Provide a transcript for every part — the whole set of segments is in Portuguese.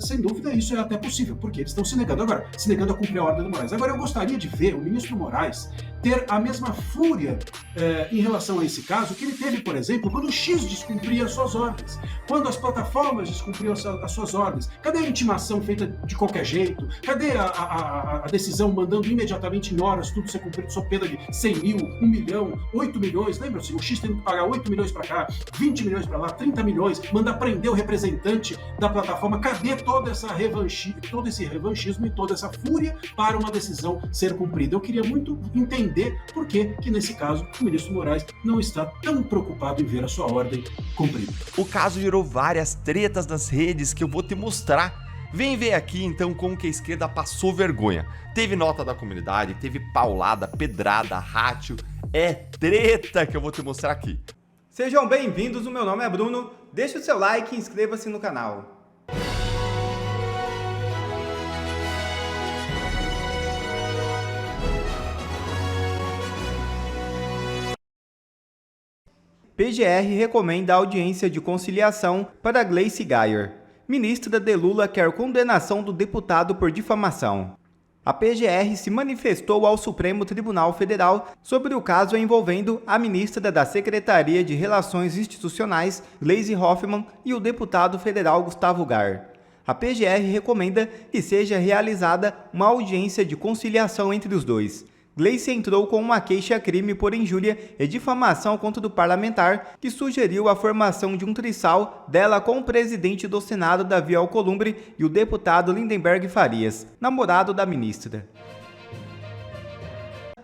Sem dúvida, isso é até possível, porque eles estão se negando agora, se negando a cumprir a ordem do Moraes. Agora, eu gostaria de ver o ministro Moraes ter a mesma fúria em relação a esse caso que ele teve, por exemplo, quando o X descumpria as suas ordens, quando as plataformas descumpriam as suas ordens. Cadê a intimação feita de qualquer jeito? Cadê a decisão mandando imediatamente em horas tudo ser cumprido sob pena de 100 mil, 1 milhão, 8 milhões? Lembra-se? O X tendo que pagar 8 milhões para cá, 20 milhões para lá, 30 milhões, mandar prender o representante da plataforma. Cadê todo esse revanchismo e toda essa fúria para uma decisão ser cumprida? Eu queria muito entender por que nesse caso, o ministro Moraes não está tão preocupado em ver a sua ordem cumprida. O caso gerou várias tretas nas redes que eu vou te mostrar. Vem ver aqui então como que a esquerda passou vergonha. Teve nota da comunidade, teve paulada, pedrada, rátio. É treta que eu vou te mostrar aqui. Sejam bem-vindos, o meu nome é Bruno. Deixe o seu like e inscreva-se no canal. PGR recomenda audiência de conciliação para Gleice Geyer. Ministra de Lula quer condenação do deputado por difamação. A PGR se manifestou ao Supremo Tribunal Federal sobre o caso envolvendo a ministra da Secretaria de Relações Institucionais, Gleisi Hoffmann, e o deputado federal Gustavo Gar. A PGR recomenda que seja realizada uma audiência de conciliação entre os dois. Gleice entrou com uma queixa-crime por injúria e difamação contra o parlamentar que sugeriu a formação de um trisal dela com o presidente do Senado, Davi Alcolumbre, e o deputado Lindenberg Farias, namorado da ministra.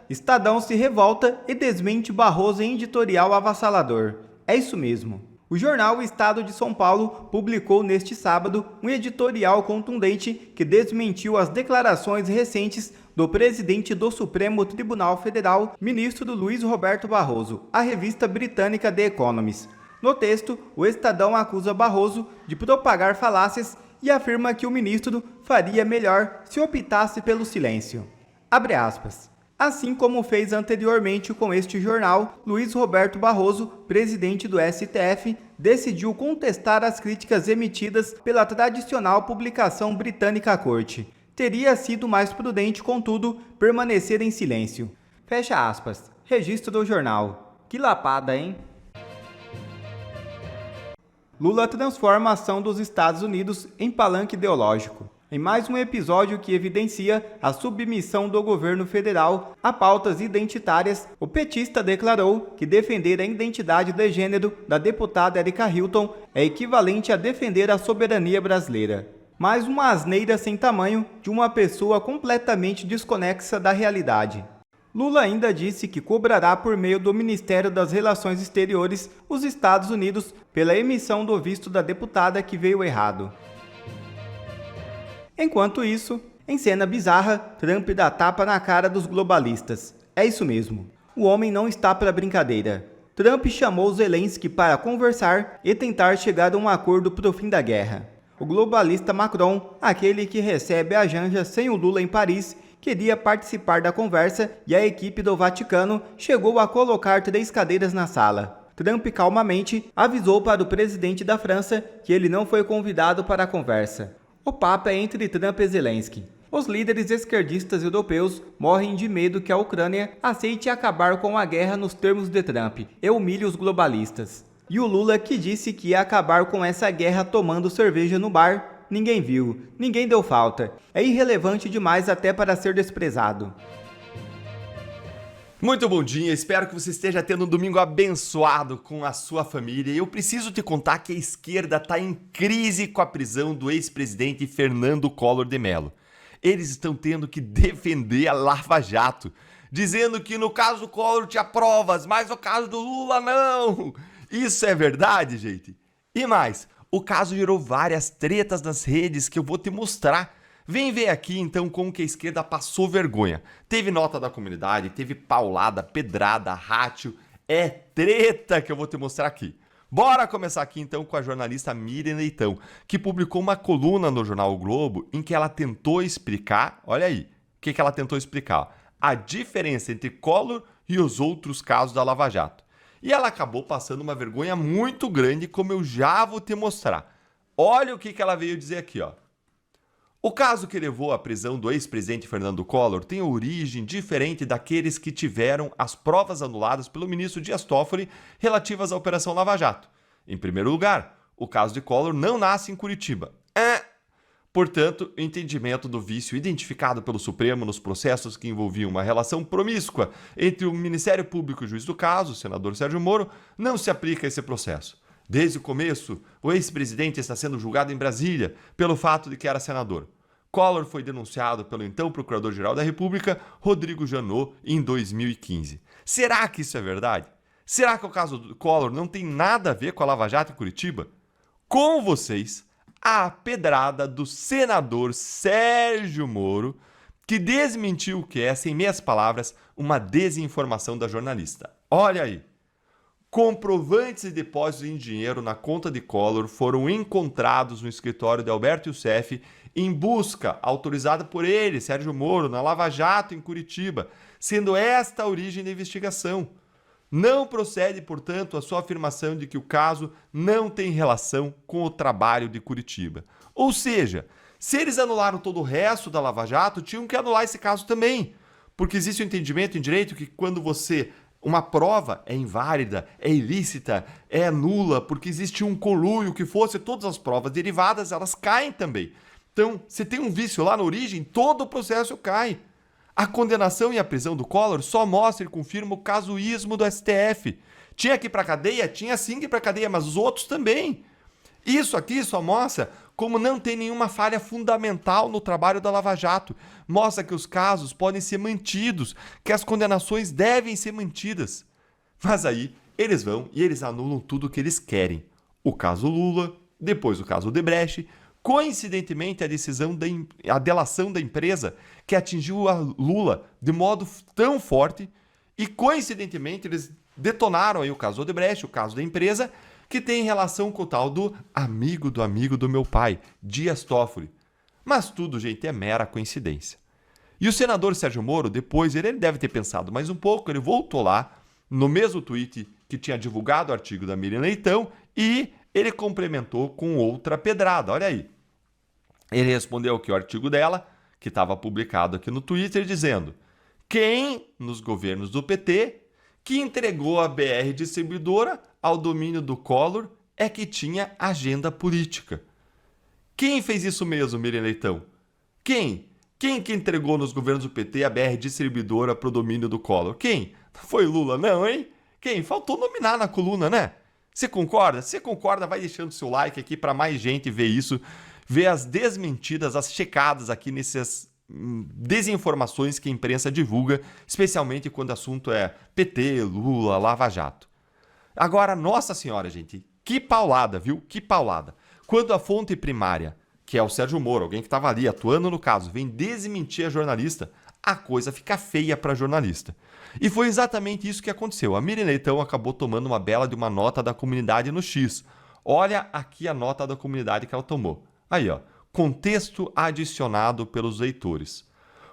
Estadão se revolta e desmente Barroso em editorial avassalador. É isso mesmo. O jornal Estado de São Paulo publicou neste sábado um editorial contundente que desmentiu as declarações recentes do presidente do Supremo Tribunal Federal, ministro Luiz Roberto Barroso, à revista britânica The Economist. No texto, o Estadão acusa Barroso de propagar falácias e afirma que o ministro faria melhor se optasse pelo silêncio. Abre aspas. Assim como fez anteriormente com este jornal, Luiz Roberto Barroso, presidente do STF, decidiu contestar as críticas emitidas pela tradicional publicação britânica à corte. Teria sido mais prudente, contudo, permanecer em silêncio. Fecha aspas. Registro do jornal. Que lapada, hein? Lula transforma a ação dos Estados Unidos em palanque ideológico. Em mais um episódio que evidencia a submissão do governo federal a pautas identitárias, o petista declarou que defender a identidade de gênero da deputada Erika Hilton é equivalente a defender a soberania brasileira. Mais uma asneira sem tamanho de uma pessoa completamente desconexa da realidade. Lula ainda disse que cobrará por meio do Ministério das Relações Exteriores os Estados Unidos pela emissão do visto da deputada que veio errado. Enquanto isso, em cena bizarra, Trump dá tapa na cara dos globalistas. É isso mesmo. O homem não está para brincadeira. Trump chamou Zelensky para conversar e tentar chegar a um acordo para o fim da guerra. O globalista Macron, aquele que recebe a janja sem o Lula em Paris, queria participar da conversa e a equipe do Vaticano chegou a colocar 3 cadeiras na sala. Trump calmamente avisou para o presidente da França que ele não foi convidado para a conversa. O papo é entre Trump e Zelensky. Os líderes esquerdistas europeus morrem de medo que a Ucrânia aceite acabar com a guerra nos termos de Trump e humilhe os globalistas. E o Lula, que disse que ia acabar com essa guerra tomando cerveja no bar, ninguém viu, ninguém deu falta. É irrelevante demais até para ser desprezado. Muito bom dia, espero que você esteja tendo um domingo abençoado com a sua família. E eu preciso te contar que a esquerda está em crise com a prisão do ex-presidente Fernando Collor de Mello. Eles estão tendo que defender a Lava Jato, dizendo que no caso do Collor tinha provas, mas no caso do Lula não. Isso é verdade, gente? E mais, o caso gerou várias tretas nas redes que eu vou te mostrar. Vem ver aqui então como que a esquerda passou vergonha. Teve nota da comunidade, teve paulada, pedrada, rátio. É treta que eu vou te mostrar aqui. Bora começar aqui então com a jornalista Miriam Leitão, que publicou uma coluna no jornal O Globo em que ela tentou explicar, olha aí, o que ela tentou explicar? A diferença entre Collor e os outros casos da Lava Jato. E ela acabou passando uma vergonha muito grande, como eu já vou te mostrar. Olha o que ela veio dizer aqui, ó. O caso que levou à prisão do ex-presidente Fernando Collor tem origem diferente daqueles que tiveram as provas anuladas pelo ministro Dias Toffoli relativas à Operação Lava Jato. Em primeiro lugar, o caso de Collor não nasce em Curitiba. Portanto, o entendimento do vício identificado pelo Supremo nos processos que envolviam uma relação promíscua entre o Ministério Público e o juiz do caso, o senador Sérgio Moro, não se aplica a esse processo. Desde o começo, o ex-presidente está sendo julgado em Brasília pelo fato de que era senador. Collor foi denunciado pelo então Procurador-Geral da República, Rodrigo Janot, em 2015. Será que isso é verdade? Será que o caso do Collor não tem nada a ver com a Lava Jato em Curitiba? Com vocês, a pedrada do senador Sérgio Moro, que desmentiu o que é, sem meias palavras, uma desinformação da jornalista. Olha aí. Comprovantes de depósitos em dinheiro na conta de Collor foram encontrados no escritório de Alberto Youssef em busca autorizada por ele, Sérgio Moro, na Lava Jato em Curitiba, sendo esta a origem da investigação. Não procede, portanto, a sua afirmação de que o caso não tem relação com o trabalho de Curitiba. Ou seja, se eles anularam todo o resto da Lava Jato, tinham que anular esse caso também, porque existe um entendimento em direito que quando uma prova é inválida, é ilícita, é nula, porque existe um conluio que fosse todas as provas derivadas, elas caem também. Então, se tem um vício lá na origem, todo o processo cai. A condenação e a prisão do Collor só mostra e confirma o casuísmo do STF. Tinha que ir para a cadeia? Tinha sim que ir para a cadeia, mas os outros também. Isso aqui só mostra como não tem nenhuma falha fundamental no trabalho da Lava Jato. Mostra que os casos podem ser mantidos, que as condenações devem ser mantidas. Mas aí eles vão e eles anulam tudo o que eles querem. O caso Lula, depois o caso Odebrecht, coincidentemente a delação da empresa que atingiu a Lula de modo tão forte e coincidentemente eles detonaram aí o caso Odebrecht, o caso da empresa, que tem relação com o tal do amigo do meu pai, Dias Toffoli. Mas tudo, gente, é mera coincidência. E o senador Sérgio Moro, depois, ele deve ter pensado mais um pouco, ele voltou lá, no mesmo tweet que tinha divulgado o artigo da Miriam Leitão, e ele complementou com outra pedrada, olha aí. Ele respondeu que o artigo dela, que estava publicado aqui no Twitter, dizendo: quem, nos governos do PT, que entregou a BR Distribuidora ao domínio do Collor é que tinha agenda política. Quem fez isso mesmo, Miriam Leitão? Quem? Quem que entregou nos governos do PT a BR Distribuidora para o domínio do Collor? Quem? Não foi Lula, não, hein? Quem? Faltou nominar na coluna, né? Você concorda? Se concorda, vai deixando seu like aqui para mais gente ver isso, ver as desmentidas, as checadas aqui nessas desinformações que a imprensa divulga, especialmente quando o assunto é PT, Lula, Lava Jato. Agora, nossa senhora, gente, que paulada, viu? Que paulada. Quando a fonte primária, que é o Sérgio Moro, alguém que estava ali atuando no caso, vem desmentir a jornalista, a coisa fica feia para a jornalista. E foi exatamente isso que aconteceu. A Miriam Leitão acabou tomando uma bela de uma nota da comunidade no X. Olha aqui a nota da comunidade que ela tomou. Aí, ó. Contexto adicionado pelos leitores.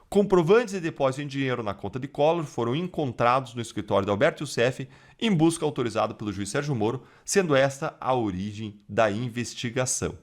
Comprovantes de depósito em dinheiro na conta de Collor foram encontrados no escritório de Alberto Youssef em busca autorizada pelo juiz Sérgio Moro, sendo esta a origem da investigação.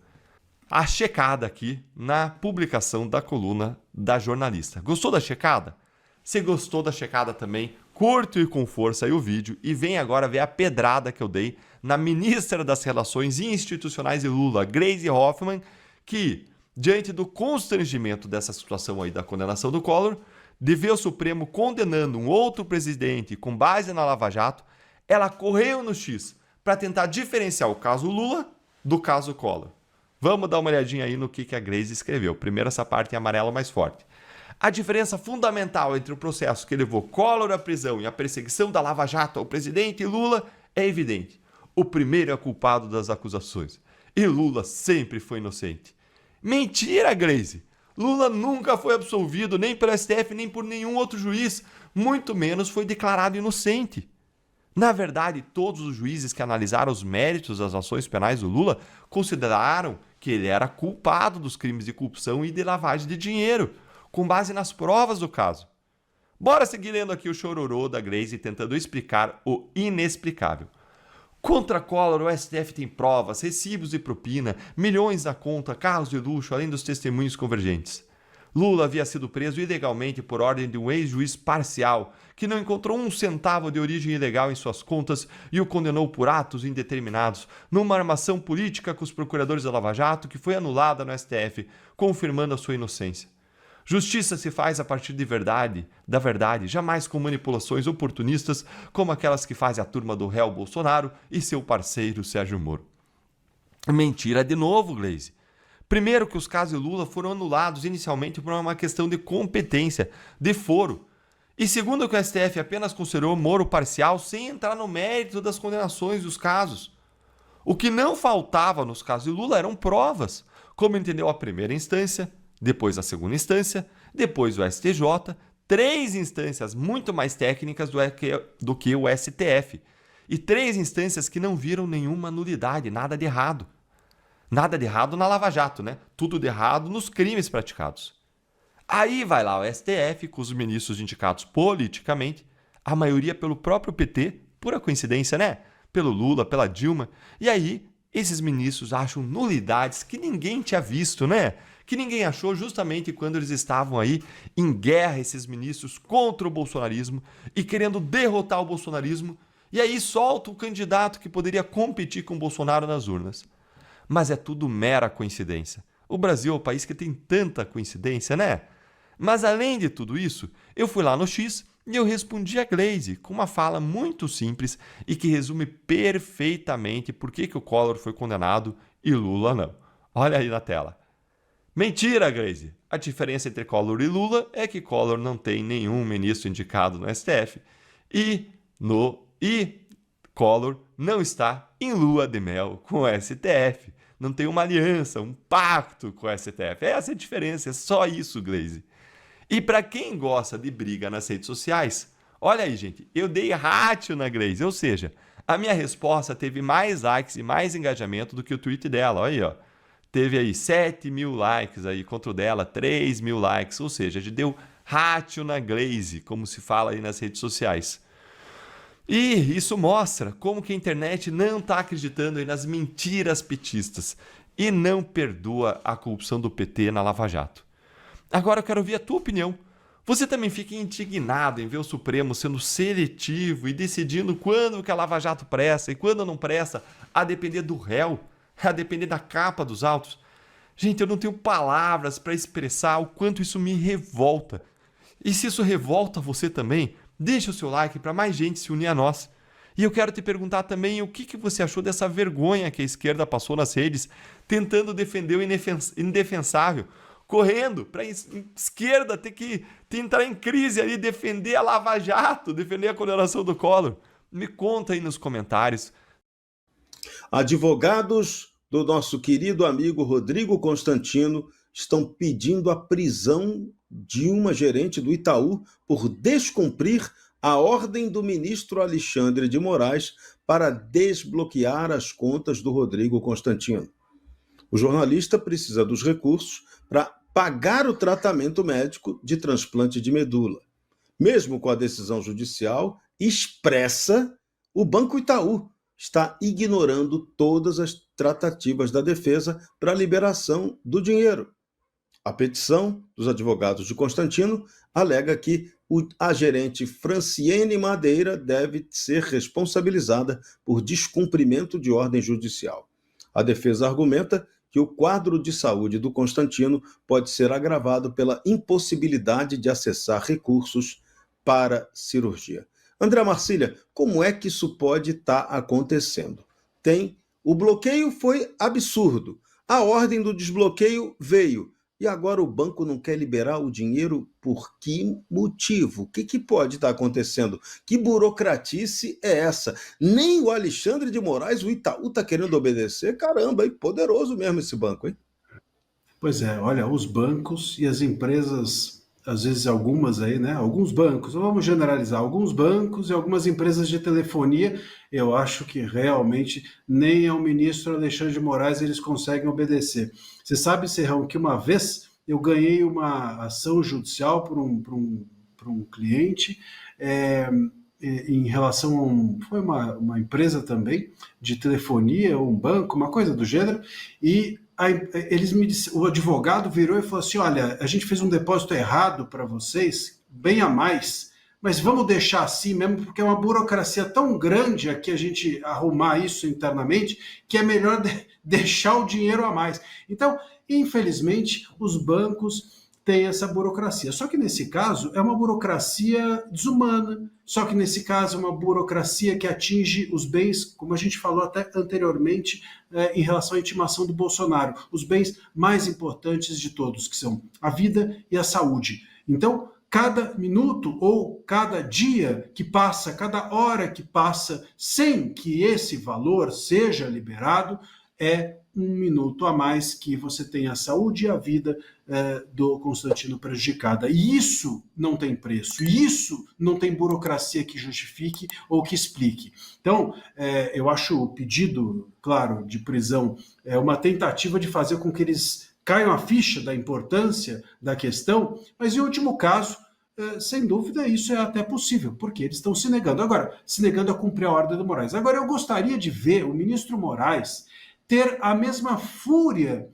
A checada aqui na publicação da coluna da jornalista. Gostou da checada? Se gostou da checada também, curta e com força aí o vídeo e vem agora ver a pedrada que eu dei na ministra das Relações Institucionais de Lula, Gleisi Hoffmann, que, diante do constrangimento dessa situação aí da condenação do Collor, de ver o Supremo condenando um outro presidente com base na Lava Jato, ela correu no X para tentar diferenciar o caso Lula do caso Collor. Vamos dar uma olhadinha aí no que a Gleisi escreveu. Primeiro essa parte em amarelo mais forte. A diferença fundamental entre o processo que levou Collor à prisão e a perseguição da Lava Jato ao presidente Lula é evidente. O primeiro é culpado das acusações e Lula sempre foi inocente. Mentira, Gleisi! Lula nunca foi absolvido nem pelo STF nem por nenhum outro juiz, muito menos foi declarado inocente. Na verdade, todos os juízes que analisaram os méritos das ações penais do Lula consideraram que ele era culpado dos crimes de corrupção e de lavagem de dinheiro, com base nas provas do caso. Bora seguir lendo aqui o chororô da Gleisi tentando explicar o inexplicável. Contra Collor, o STF tem provas, recibos de propina, milhões na conta, carros de luxo, além dos testemunhos convergentes. Lula havia sido preso ilegalmente por ordem de um ex-juiz parcial, que não encontrou um centavo de origem ilegal em suas contas e o condenou por atos indeterminados, numa armação política com os procuradores da Lava Jato que foi anulada no STF, confirmando a sua inocência. Justiça se faz a partir da verdade, jamais com manipulações oportunistas como aquelas que faz a turma do réu Bolsonaro e seu parceiro Sérgio Moro. Mentira de novo, Gleisi. Primeiro que os casos de Lula foram anulados inicialmente por uma questão de competência, de foro. E segundo que o STF apenas considerou Moro parcial sem entrar no mérito das condenações dos casos. O que não faltava nos casos de Lula eram provas, como entendeu a primeira instância, depois a segunda instância, depois o STJ, 3 instâncias muito mais técnicas do que o STF, e 3 instâncias que não viram nenhuma nulidade, nada de errado. Nada de errado na Lava Jato, né? Tudo de errado nos crimes praticados. Aí vai lá o STF, com os ministros indicados politicamente, a maioria pelo próprio PT, pura coincidência, né? Pelo Lula, pela Dilma. E aí, esses ministros acham nulidades que ninguém tinha visto, né? Que ninguém achou justamente quando eles estavam aí em guerra, esses ministros, contra o bolsonarismo e querendo derrotar o bolsonarismo. E aí solta o candidato que poderia competir com o Bolsonaro nas urnas. Mas é tudo mera coincidência. O Brasil é o país que tem tanta coincidência, né? Mas além de tudo isso, eu fui lá no X e eu respondi a Gleisi com uma fala muito simples e que resume perfeitamente por que o Collor foi condenado e Lula não. Olha aí na tela. Mentira, Gleisi! A diferença entre Collor e Lula é que Collor não tem nenhum ministro indicado no STF e Collor não está em lua de mel com o STF. Não tem uma aliança, um pacto com o STF. Essa é a diferença, é só isso, Gleisi. E para quem gosta de briga nas redes sociais, olha aí, gente, eu dei ratio na Gleisi, ou seja, a minha resposta teve mais likes e mais engajamento do que o tweet dela, olha aí, ó. Teve aí 7.000 likes aí contra o dela, 3.000 likes, ou seja, a gente deu ratio na Gleisi, como se fala aí nas redes sociais. E isso mostra como que a internet não está acreditando aí nas mentiras petistas e não perdoa a corrupção do PT na Lava Jato. Agora eu quero ouvir a tua opinião. Você também fica indignado em ver o Supremo sendo seletivo e decidindo quando que a Lava Jato presta e quando não presta, a depender do réu, a depender da capa dos autos? Gente, eu não tenho palavras para expressar o quanto isso me revolta. E se isso revolta você também, deixa o seu like para mais gente se unir a nós. E eu quero te perguntar também o que você achou dessa vergonha que a esquerda passou nas redes, tentando defender o indefensável, correndo para a esquerda ter que entrar em crise ali, defender a Lava Jato, defender a condenação do Collor. Me conta aí nos comentários. Advogados do nosso querido amigo Rodrigo Constantino estão pedindo a prisão de uma gerente do Itaú por descumprir a ordem do ministro Alexandre de Moraes para desbloquear as contas do Rodrigo Constantino. O jornalista precisa dos recursos para pagar o tratamento médico de transplante de medula. Mesmo com a decisão judicial expressa, o Banco Itaú está ignorando todas as tratativas da defesa para a liberação do dinheiro. A petição dos advogados de Constantino alega que a gerente Franciene Madeira deve ser responsabilizada por descumprimento de ordem judicial. A defesa argumenta que o quadro de saúde do Constantino pode ser agravado pela impossibilidade de acessar recursos para cirurgia. André Marcília, como é que isso pode estar acontecendo? O bloqueio foi absurdo, a ordem do desbloqueio veio, e agora o banco não quer liberar o dinheiro por que motivo? O que pode estar acontecendo? Que burocratice é essa? Nem o Alexandre de Moraes, o Itaú está querendo obedecer? Caramba, hein? Poderoso mesmo esse banco, hein? Pois é, olha, os bancos e as empresas, às vezes algumas aí, né? Alguns bancos, vamos generalizar, alguns bancos e algumas empresas de telefonia, eu acho que realmente nem ao ministro Alexandre de Moraes eles conseguem obedecer. Você sabe, Serrão, que uma vez eu ganhei uma ação judicial por um cliente, em relação, foi uma empresa também de telefonia, um banco, uma coisa do gênero, e o advogado virou e falou assim, olha, a gente fez um depósito errado para vocês, bem a mais, mas vamos deixar assim mesmo, porque é uma burocracia tão grande aqui a gente arrumar isso internamente, que é melhor deixar o dinheiro a mais. Então, infelizmente, os bancos têm essa burocracia. Só que nesse caso é uma burocracia desumana, só que nesse caso é uma burocracia que atinge os bens, como a gente falou até anteriormente, em relação à intimação do Bolsonaro, os bens mais importantes de todos, que são a vida e a saúde. Então, cada minuto ou cada dia que passa, cada hora que passa, sem que esse valor seja liberado, é um minuto a mais que você tem a saúde e a vida do Constantino prejudicada. E isso não tem preço, isso não tem burocracia que justifique ou que explique. Então, eu acho o pedido, claro, de prisão uma tentativa de fazer com que eles caiam a ficha da importância da questão, mas em último caso, sem dúvida, isso é até possível, porque eles estão se negando. Agora, se negando a cumprir a ordem do Moraes. Agora, eu gostaria de ver o ministro Moraes ter a mesma fúria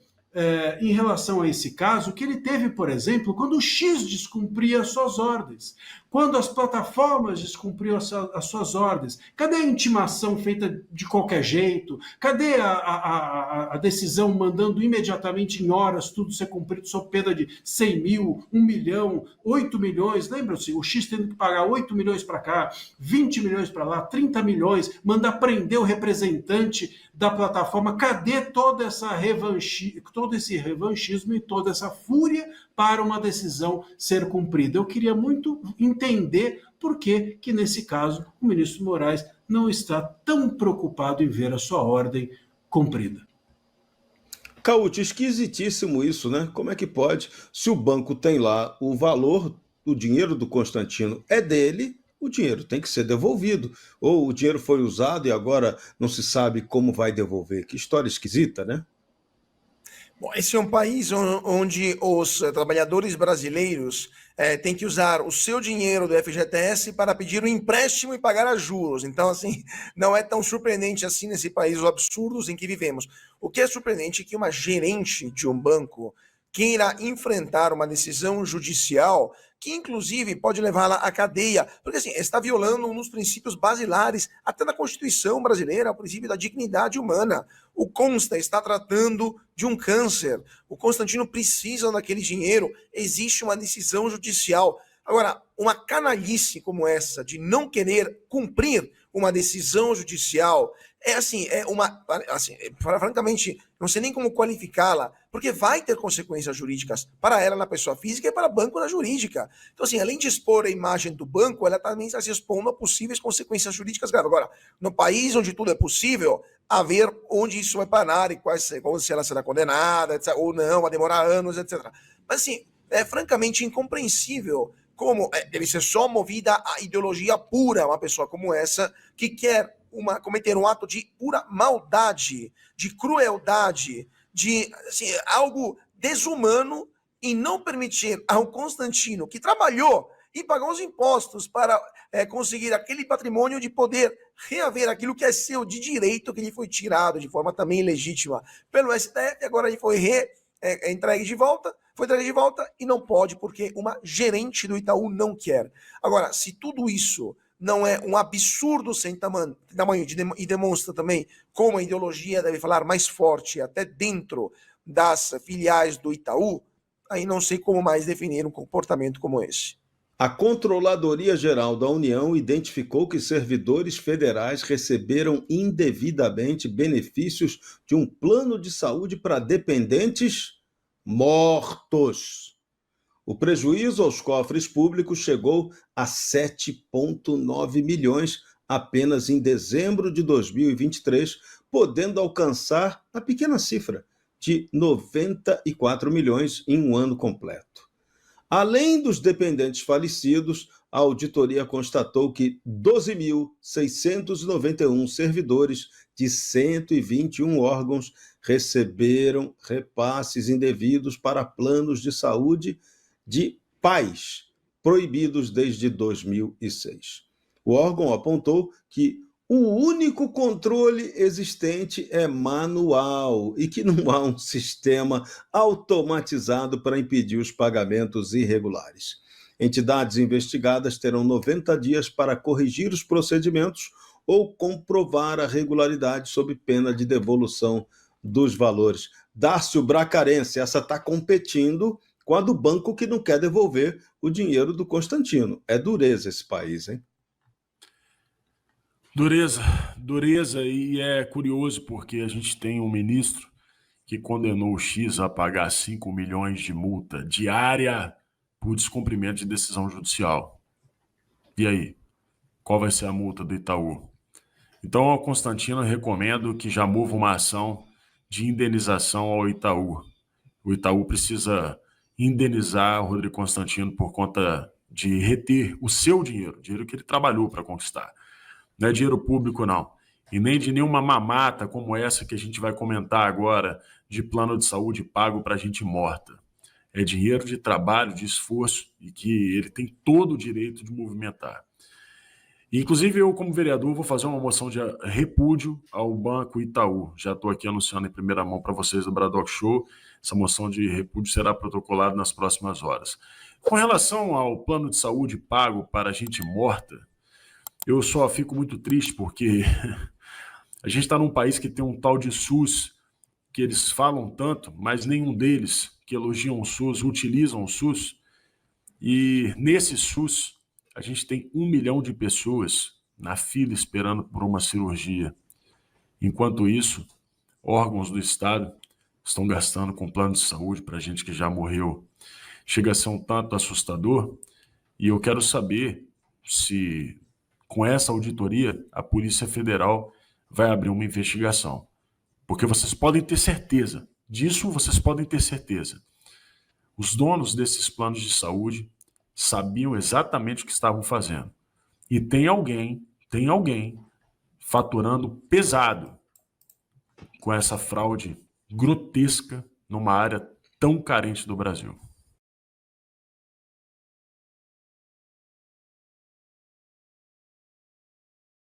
em relação a esse caso que ele teve, por exemplo, quando o X descumpria as suas ordens, quando as plataformas descumpriam as suas ordens. Cadê a intimação feita de qualquer jeito? Cadê a decisão mandando imediatamente em horas tudo ser cumprido sob pena de 100 mil, 1 milhão, 8 milhões? Lembram-se? O X tendo que pagar 8 milhões para cá, 20 milhões para lá, 30 milhões, mandar prender o representante da plataforma. Cadê todo esse revanchismo e toda essa fúria para uma decisão ser cumprida? Eu queria muito entender por que nesse caso, o ministro Moraes não está tão preocupado em ver a sua ordem cumprida. Caute, esquisitíssimo isso, né? Como é que pode? Se o banco tem lá o valor, o dinheiro do Constantino é dele, o dinheiro tem que ser devolvido. Ou o dinheiro foi usado e agora não se sabe como vai devolver. Que história esquisita, né? Bom, esse é um país onde os trabalhadores brasileiros têm que usar o seu dinheiro do FGTS para pedir um empréstimo e pagar a juros. Então, assim, não é tão surpreendente assim nesse país, os absurdos em que vivemos. O que é surpreendente é que uma gerente de um banco queira enfrentar uma decisão judicial que, inclusive, pode levá-la à cadeia, porque, assim, está violando um dos princípios basilares, até da Constituição brasileira, o princípio da dignidade humana. O Consta está tratando de um câncer, o Constantino precisa daquele dinheiro, existe uma decisão judicial. Agora, uma canalice como essa, de não querer cumprir uma decisão judicial, francamente, não sei nem como qualificá-la, porque vai ter consequências jurídicas para ela na pessoa física e para o banco na jurídica. Então, assim, além de expor a imagem do banco, ela também está se expondo a possíveis consequências jurídicas graves. Agora, no país onde tudo é possível, a ver onde isso vai parar e se ela será condenada, etc., ou não, vai demorar anos, etc. Mas, assim, é francamente incompreensível como deve ser só movida a ideologia pura uma pessoa como essa, que quer cometer um ato de pura maldade, de crueldade, de algo desumano, e não permitir ao Constantino, que trabalhou e pagou os impostos para conseguir aquele patrimônio, de poder reaver aquilo que é seu de direito, que lhe foi tirado de forma também ilegítima pelo STF, e agora ele foi entregue de volta, e não pode, porque uma gerente do Itaú não quer. Agora, se tudo isso não é um absurdo sem tamanho e demonstra também como a ideologia deve falar mais forte até dentro das filiais do Itaú, aí não sei como mais definir um comportamento como esse. A Controladoria Geral da União identificou que servidores federais receberam indevidamente benefícios de um plano de saúde para dependentes mortos. O prejuízo aos cofres públicos chegou a 7,9 milhões apenas em dezembro de 2023, podendo alcançar a pequena cifra de 94 milhões em um ano completo. Além dos dependentes falecidos, a auditoria constatou que 12.691 servidores de 121 órgãos receberam repasses indevidos para planos de saúde de pais, proibidos desde 2006. O órgão apontou que o único controle existente é manual e que não há um sistema automatizado para impedir os pagamentos irregulares. Entidades investigadas terão 90 dias para corrigir os procedimentos ou comprovar a regularidade sob pena de devolução dos valores. Dácio Bracarense, essa está competindo com a do banco que não quer devolver o dinheiro do Constantino. É dureza esse país, hein? Dureza, e é curioso porque a gente tem um ministro que condenou o X a pagar 5 milhões de multa diária por descumprimento de decisão judicial. E aí? Qual vai ser a multa do Itaú? Então, ao Constantino, eu recomendo que já mova uma ação de indenização ao Itaú. O Itaú precisa indenizar o Rodrigo Constantino por conta de reter o seu dinheiro que ele trabalhou para conquistar. Não é dinheiro público, não. E nem de nenhuma mamata como essa que a gente vai comentar agora, de plano de saúde pago para gente morta. É dinheiro de trabalho, de esforço, e que ele tem todo o direito de movimentar. Inclusive, eu, como vereador, vou fazer uma moção de repúdio ao Banco Itaú. Já estou aqui anunciando em primeira mão para vocês do Bradock Show. Essa moção de repúdio será protocolada nas próximas horas. Com relação ao plano de saúde pago para gente morta, eu só fico muito triste porque a gente está num país que tem um tal de SUS, que eles falam tanto, mas nenhum deles que elogiam o SUS utilizam o SUS. E nesse SUS, a gente tem 1 milhão de pessoas na fila esperando por uma cirurgia. Enquanto isso, órgãos do Estado estão gastando com plano de saúde para gente que já morreu. Chega a ser um tanto assustador, e eu quero saber se, com essa auditoria, a Polícia Federal vai abrir uma investigação. Porque vocês podem ter certeza, disso vocês podem ter certeza. Os donos desses planos de saúde sabiam exatamente o que estavam fazendo. E tem alguém faturando pesado com essa fraude grotesca numa área tão carente do Brasil.